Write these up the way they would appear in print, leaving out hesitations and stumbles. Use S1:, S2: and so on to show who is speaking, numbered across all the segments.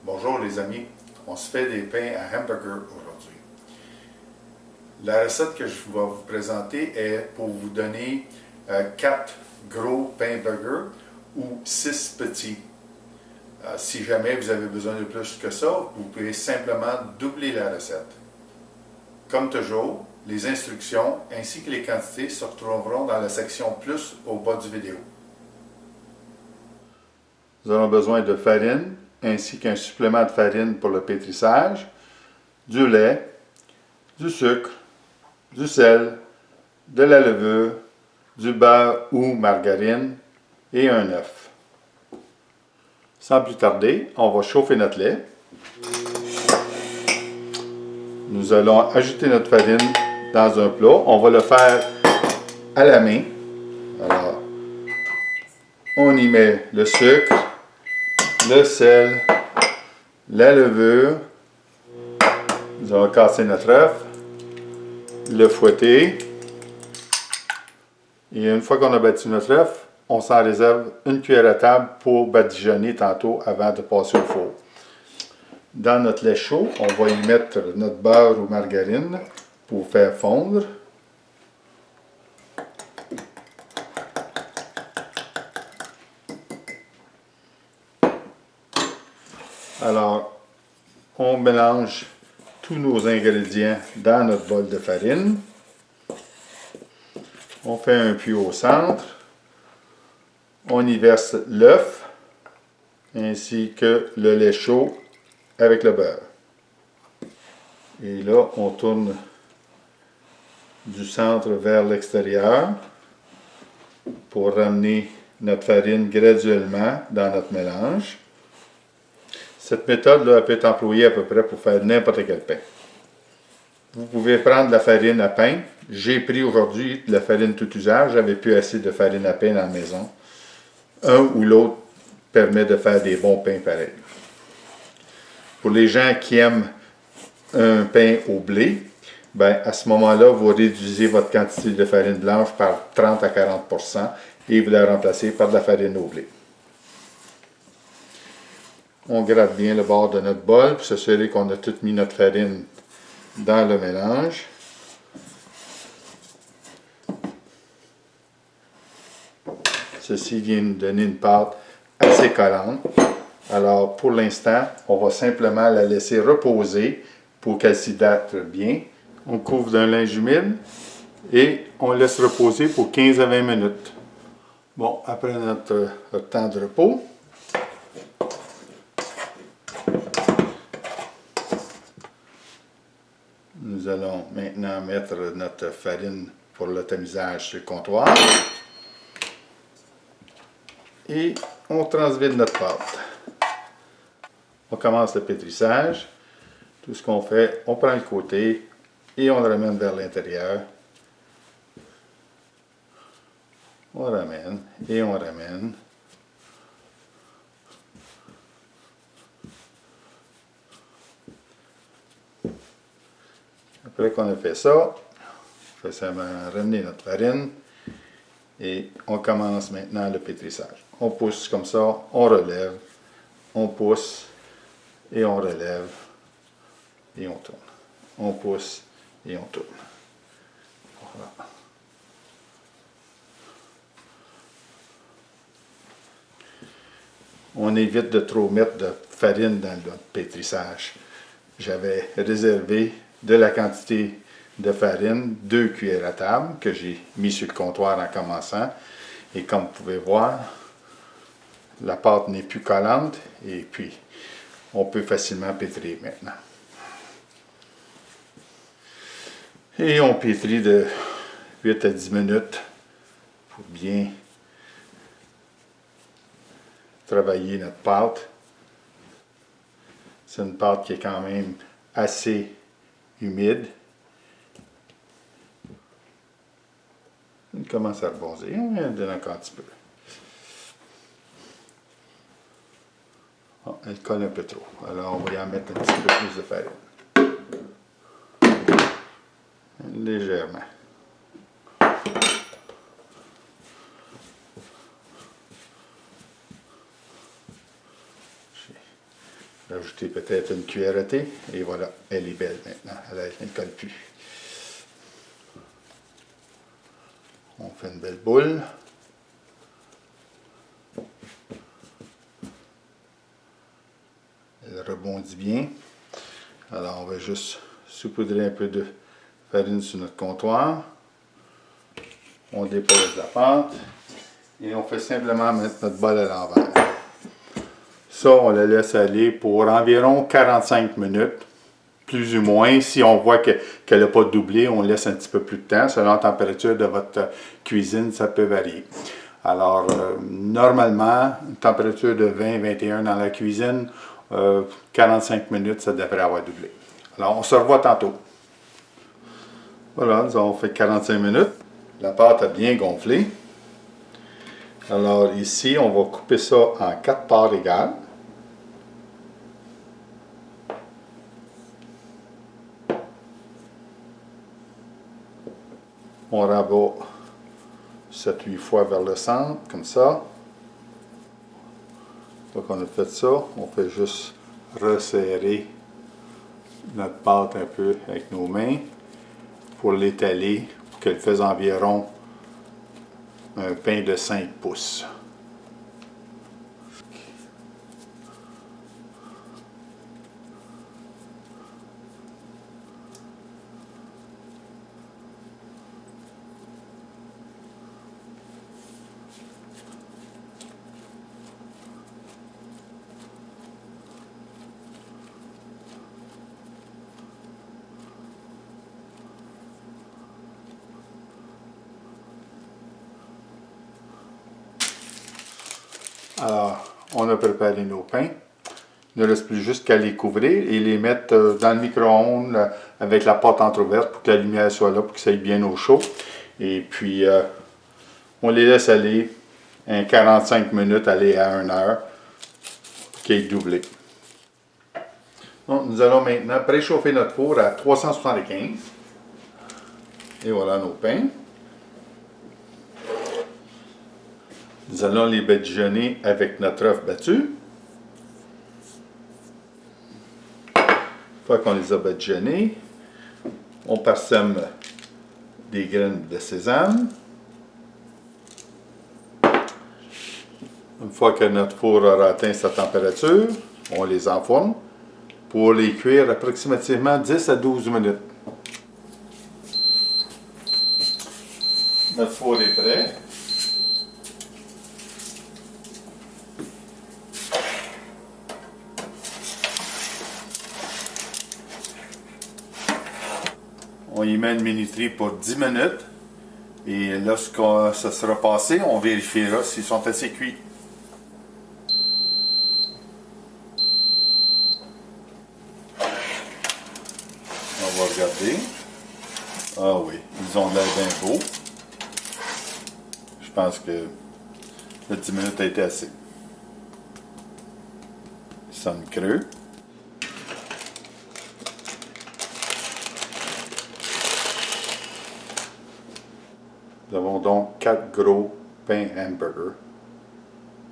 S1: Bonjour les amis, on se fait des pains à hamburger aujourd'hui. La recette que je vais vous présenter est pour vous donner 4 gros pains burgers ou 6 petits. Si jamais vous avez besoin de plus que ça, vous pouvez simplement doubler la recette. Comme toujours, les instructions ainsi que les quantités se retrouveront dans la section plus au bas du vidéo. Nous aurons besoin de farine ainsi qu'un supplément de farine pour le pétrissage, du lait, du sucre, du sel, de la levure, du beurre ou margarine et un œuf. Sans plus tarder, on va chauffer notre lait. Nous allons ajouter notre farine dans un plat. On va le faire à la main. Alors, on y met le sucre, le sel, la levure. Nous allons casser notre œuf, le fouetter. Et une fois qu'on a battu notre œuf, on s'en réserve une cuillère à table pour badigeonner tantôt avant de passer au four. Dans notre lait chaud, on va y mettre notre beurre ou margarine pour faire fondre. Alors, on mélange tous nos ingrédients dans notre bol de farine. On fait un puits au centre. On y verse l'œuf ainsi que le lait chaud avec le beurre. Et là, on tourne du centre vers l'extérieur pour ramener notre farine graduellement dans notre mélange. Cette méthode-là peut être employée à peu près pour faire n'importe quel pain. Vous pouvez prendre de la farine à pain. J'ai pris aujourd'hui de la farine tout usage. J'avais plus assez de farine à pain dans la maison. Un ou l'autre permet de faire des bons pains pareils. Pour les gens qui aiment un pain au blé, ben à ce moment-là, vous réduisez votre quantité de farine blanche par 30 à 40% et vous la remplacez par de la farine au blé. On gratte bien le bord de notre bol pour s'assurer qu'on a tout mis notre farine dans le mélange. Ceci vient nous donner une pâte assez collante. Alors pour l'instant, on va simplement la laisser reposer pour qu'elle s'hydrate bien. On couvre d'un linge humide et on laisse reposer pour 15 à 20 minutes. Bon, après notre temps de repos, nous allons maintenant mettre notre farine pour le tamisage sur le comptoir. Et on transvide notre pâte. On commence le pétrissage. Tout ce qu'on fait, on prend le côté et on le ramène vers l'intérieur. On ramène et on ramène. Après qu'on a fait ça, on fait seulement ramener notre farine et on commence maintenant le pétrissage. On pousse comme ça, on relève, on pousse et on relève et on tourne. On pousse et on tourne. Voilà. On évite de trop mettre de farine dans notre pétrissage. J'avais réservé de la quantité de farine, 2 cuillères à table, que j'ai mis sur le comptoir en commençant. Et comme vous pouvez voir, la pâte n'est plus collante et puis on peut facilement pétrir maintenant. Et on pétrit de 8 à 10 minutes pour bien travailler notre pâte. C'est une pâte qui est quand même assez humide. Elle commence à rebondir, on va donner encore un petit peu. Oh, elle colle un peu trop, alors on va y en mettre un petit peu plus de farine. Légèrement. Rajouter peut-être une cuillère à thé. Et voilà, elle est belle maintenant. Elle ne colle plus. On fait une belle boule. Elle rebondit bien. Alors, on va juste saupoudrer un peu de farine sur notre comptoir. On dépose la pâte. Et on fait simplement mettre notre bol à l'envers. Ça, on la laisse aller pour environ 45 minutes, plus ou moins. Si on voit qu'elle n'a pas doublé, on laisse un petit peu plus de temps. Selon la température de votre cuisine, ça peut varier. Alors, normalement, une température de 20-21 dans la cuisine, 45 minutes, ça devrait avoir doublé. Alors, on se revoit tantôt. Voilà, nous avons fait 45 minutes. La pâte a bien gonflé. Alors ici, on va couper ça en 4 parts égales. On rabat 7-8 fois vers le centre, comme ça. Donc on a fait ça, on fait juste resserrer notre pâte un peu avec nos mains pour l'étaler, pour qu'elle fasse environ un pain de 5 pouces. Alors, on a préparé nos pains. Il ne reste plus juste qu'à les couvrir et les mettre dans le micro-ondes avec la porte entrouverte pour que la lumière soit là, pour que ça aille bien au chaud. Et puis, on les laisse aller 45 minutes, aller à 1 heure, pour qu'ils aient doublé. Donc, nous allons maintenant préchauffer notre four à 375. Et voilà nos pains. Nous allons les badigeonner avec notre œuf battu. Une fois qu'on les a badigeonnés, on parsème des graines de sésame. Une fois que notre four aura atteint sa température, on les enfourne pour les cuire approximativement 10 à 12 minutes. Notre four est prêt. On y met une minuterie pour 10 minutes. Et lorsque ça sera passé, on vérifiera s'ils sont assez cuits. On va regarder. Ah oui, ils ont l'air bien beaux. Je pense que le 10 minutes a été assez. Ils sont creux. Nous avons donc 4 gros pains hamburger.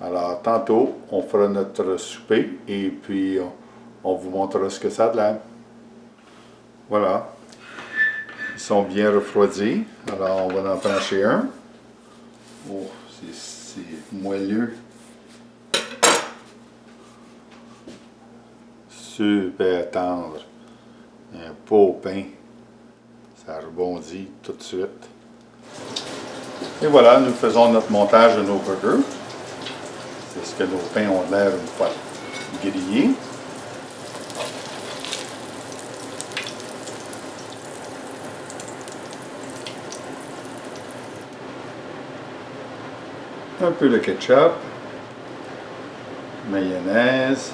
S1: Alors, tantôt, on fera notre souper et puis on vous montrera ce que ça a de l'air. Voilà. Ils sont bien refroidis. Alors, on va en trancher un. Oh, c'est moelleux. Super tendre. Un beau pain. Ça rebondit tout de suite. Et voilà, nous faisons notre montage de nos burgers. C'est ce que nos pains ont l'air une fois grillés. Un peu de ketchup, mayonnaise,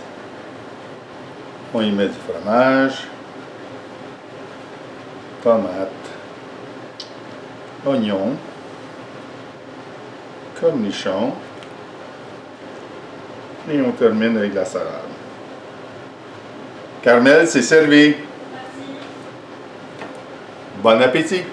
S1: on y met du fromage, tomates, oignons, cornichons, et on termine avec la salade. Carmel, c'est servi. Merci. Bon appétit!